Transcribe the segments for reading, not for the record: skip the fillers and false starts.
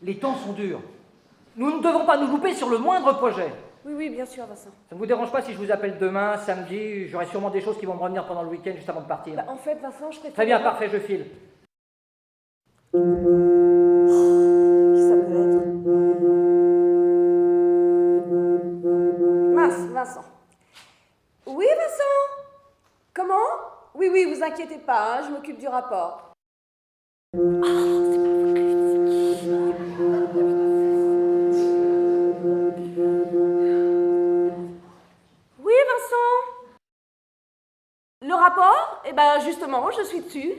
Les temps sont durs. Nous ne devons pas nous louper sur le moindre projet. Oui, oui, bien sûr, Vincent. Ça ne vous dérange pas si je vous appelle demain, samedi? J'aurai sûrement des choses qui vont me revenir pendant le week-end, juste avant de partir. Bah, en fait, Vincent, je préfère... Très bien, parfait, je file. Qui ça peut être? Mince, Vincent. Oui, Vincent? Comment? Oui, oui, vous inquiétez pas, hein, je m'occupe du rapport. Oui, Vincent? Le rapport? Eh ben, justement, je suis dessus.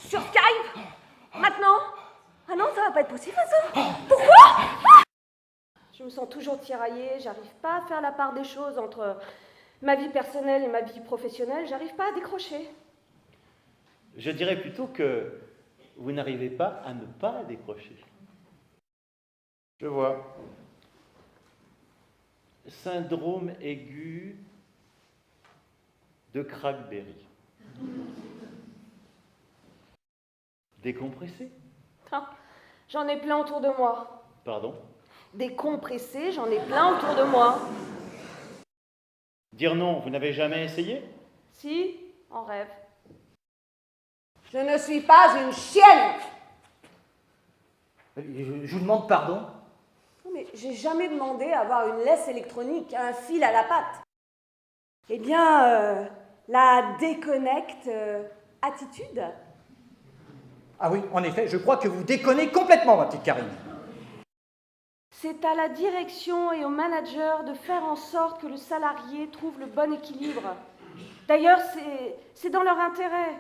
Sur Skype? Maintenant? Ah non, ça va pas être possible, Vincent. Pourquoi? Je me sens toujours tiraillée, j'arrive pas à faire la part des choses entre ma vie personnelle et ma vie professionnelle, j'arrive pas à décrocher. Je dirais plutôt que vous n'arrivez pas à ne pas décrocher. Je vois. Syndrome aigu de Crackberry. Décompressé? Ah, j'en ai plein autour de moi. Pardon? Décompressé, j'en ai plein autour de moi. Dire non, vous n'avez jamais essayé? Si, en rêve. Je ne suis pas une chienne. Je vous demande pardon. Non, mais j'ai jamais demandé à avoir une laisse électronique, un fil à la patte. Eh bien, la déconnecte attitude. Ah oui, en effet, je crois que vous déconnez complètement, ma petite Karine. C'est à la direction et au manager de faire en sorte que le salarié trouve le bon équilibre. D'ailleurs, c'est dans leur intérêt.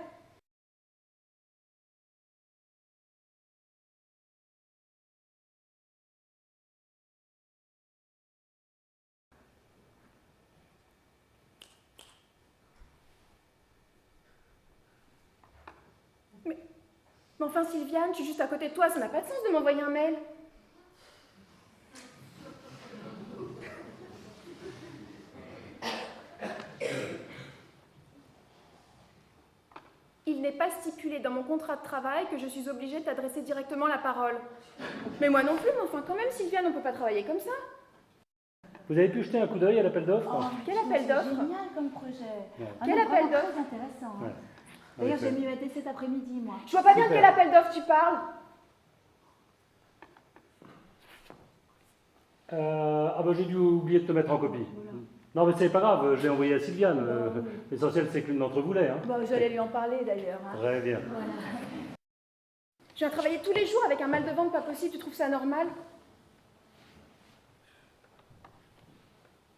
Mais enfin, Sylviane, je suis juste à côté de toi, ça n'a pas de sens de m'envoyer un mail. Il n'est pas stipulé dans mon contrat de travail que je suis obligée de t'adresser directement la parole. Mais moi non plus, mais enfin, quand même, Sylviane, on ne peut pas travailler comme ça. Vous avez pu jeter un coup d'œil à l'appel d'offres? Oh, quel appel d'offres? Génial comme projet. Ouais. Quel appel d'offres? Très intéressant. Ouais. D'ailleurs, En effet. j'ai m'y mettre cet après-midi, moi. Je vois pas bien de Super. quel appel d'offres tu parles. J'ai dû oublier de te mettre en copie. Non, mais c'est pas grave, je l'ai envoyé à Sylviane. L'essentiel, c'est que l'une d'entre vous l'ait. Hein. Bon, j'allais lui en parler d'ailleurs. Hein. Très bien. Voilà. Je viens travailler tous les jours avec un mal de ventre pas possible, tu trouves ça normal?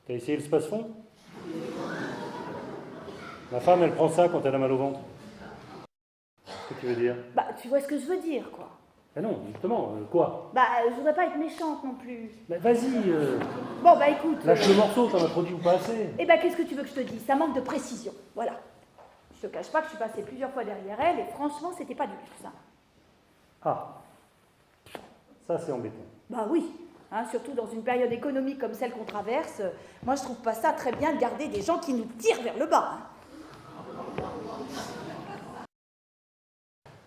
T'as essayé le space-fond? Ma femme, elle prend ça quand elle a mal au ventre. Qu'est-ce que tu veux dire? Bah, tu vois ce que je veux dire, quoi. Ah non, justement, quoi? Bah, je voudrais pas être méchante non plus. Bah, vas-y, Bon, bah écoute. lâche le morceau, t'en as produit ou pas assez. Eh ben, qu'est-ce que tu veux que je te dise? Ça manque de précision. Voilà. Je te cache pas que je suis passée plusieurs fois derrière elle et franchement, c'était pas du tout ça. Ah, ça c'est embêtant. Bah oui. Hein, surtout dans une période économique comme celle qu'on traverse, moi je trouve pas ça très bien de garder des gens qui nous tirent vers le bas. Hein.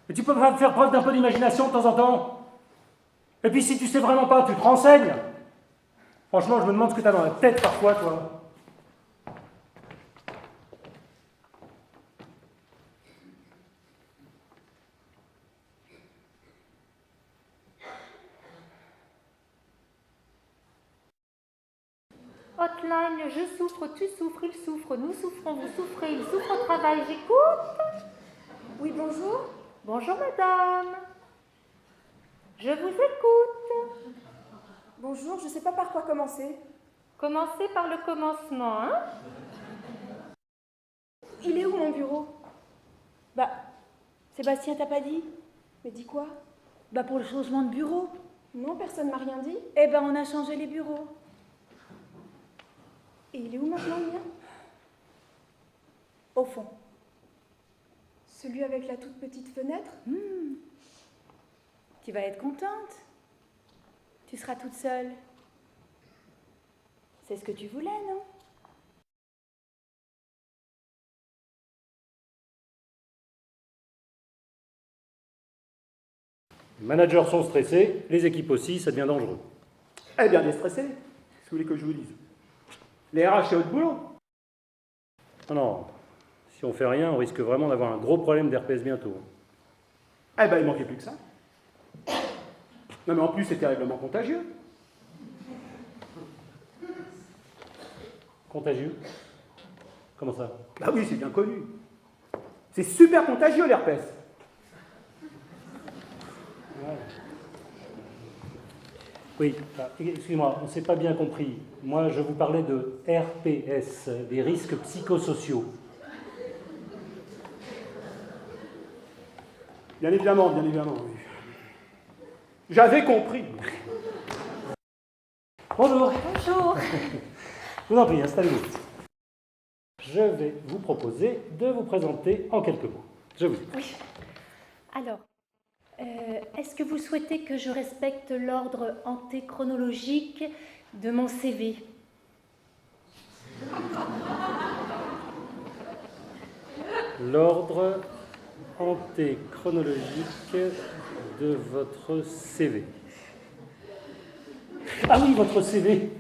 Mais tu peux pas faire preuve d'un peu d'imagination de temps en temps? Et puis si tu sais vraiment pas, tu te renseignes. Franchement, je me demande ce que t'as dans la tête parfois, toi. Hotline, je souffre, tu souffres, il souffre, nous souffrons, vous souffrez, il souffre au travail, j'écoute. Oui, bonjour. Bonjour madame. Je vous écoute. Bonjour, je sais pas par quoi commencer. Commencez par le commencement, hein? Il est où mon bureau? Bah, Sébastien t'a pas dit? Mais dis quoi? Bah pour le changement de bureau. Non, personne m'a rien dit. Eh ben on a changé les bureaux. Et il est où maintenant, le mien? Au fond. Celui avec la toute petite fenêtre? Tu vas être contente. Tu seras toute seule. C'est ce que tu voulais, non? Les managers sont stressés, les équipes aussi, ça devient dangereux. Eh bien, déstressé, si vous voulez que je vous dise. Les RH, c'est votre boulot. Non, non, si on fait rien, on risque vraiment d'avoir un gros problème d'herpès bientôt. Eh ben, il manquait plus que ça. Non, mais en plus, c'est terriblement contagieux. Contagieux? Comment ça? Bah oui, c'est bien connu. C'est super contagieux, l'herpès. Oui, excusez-moi, on ne s'est pas bien compris. Moi, je vous parlais de RPS, des risques psychosociaux. Bien évidemment, oui. J'avais compris. Bonjour. Bonjour. Je vous en prie, installez-vous. Je vais vous proposer de vous présenter en quelques mots. Je vous écoute. Oui. Alors, est-ce que vous souhaitez que je respecte l'ordre antéchronologique de mon CV? L'ordre antéchronologique de votre CV. Ah oui, votre CV.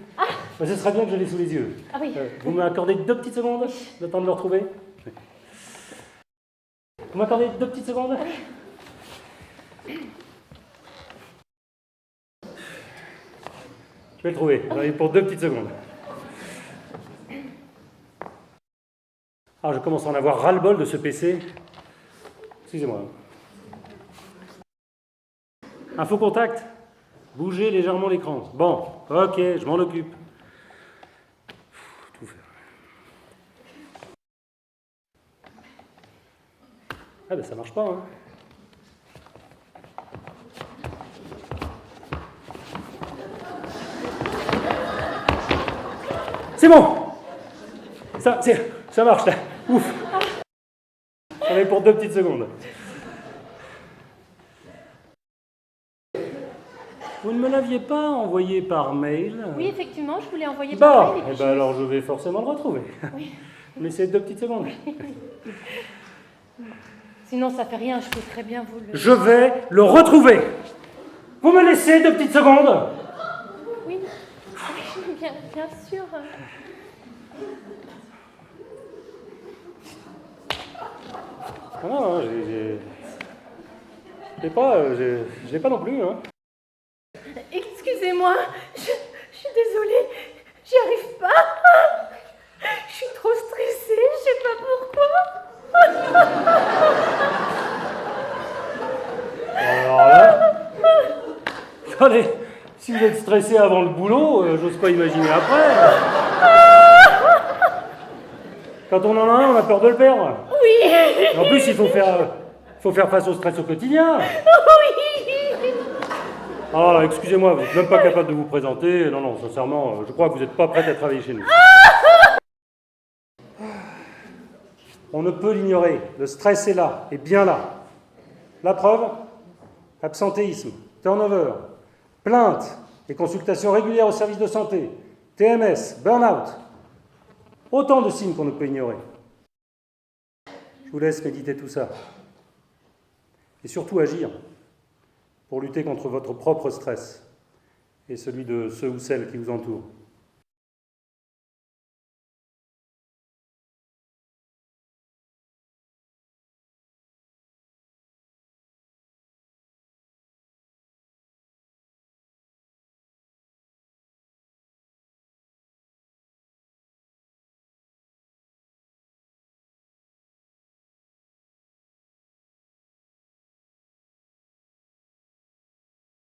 Ben, ce serait bien que je l'ai sous les yeux. Ah oui. Vous m'accordez 2 petites secondes, le temps de le retrouver? Vous m'accordez 2 petites secondes? Je vais le trouver. J'en ai pour 2 petites secondes. Ah, je commence à en avoir ras-le-bol de ce PC. Excusez-moi. Info contact. Bougez légèrement l'écran. Bon, ok, je m'en occupe. Tout faire. Ah ben ça marche pas, hein. C'est bon. Ça marche là. Ouf. J'en ai pour 2 petites secondes. Vous ne me l'aviez pas envoyé par mail? Oui, effectivement, je vous l'ai envoyé par mail. Bon, eh ben alors je vais forcément le retrouver. Oui. Vous laissez 2 petites secondes. Sinon, ça fait rien, je peux très bien vous le... Je vais le retrouver. Vous me laissez 2 petites secondes? Oui, bien sûr. Ah non, je l'ai pas non plus. Hein. Excusez-moi, je suis désolée, j'y arrive pas. Je suis trop stressée, je sais pas pourquoi. Alors là, attendez, si vous êtes stressé avant le boulot, j'ose pas imaginer après. Quand on en a un, on a peur de le perdre. Oui. En plus, il faut faire face au stress au quotidien. Oui. Ah, excusez-moi, vous n'êtes même pas capable de vous présenter. Non, non, sincèrement, je crois que vous n'êtes pas prête à travailler chez nous. On ne peut l'ignorer. Le stress est là, et bien là. La preuve, absentéisme, turnover, plaintes et consultations régulières au service de santé, TMS, burn-out. Autant de signes qu'on ne peut ignorer. Je vous laisse méditer tout ça. Et surtout agir pour lutter contre votre propre stress et celui de ceux ou celles qui vous entourent.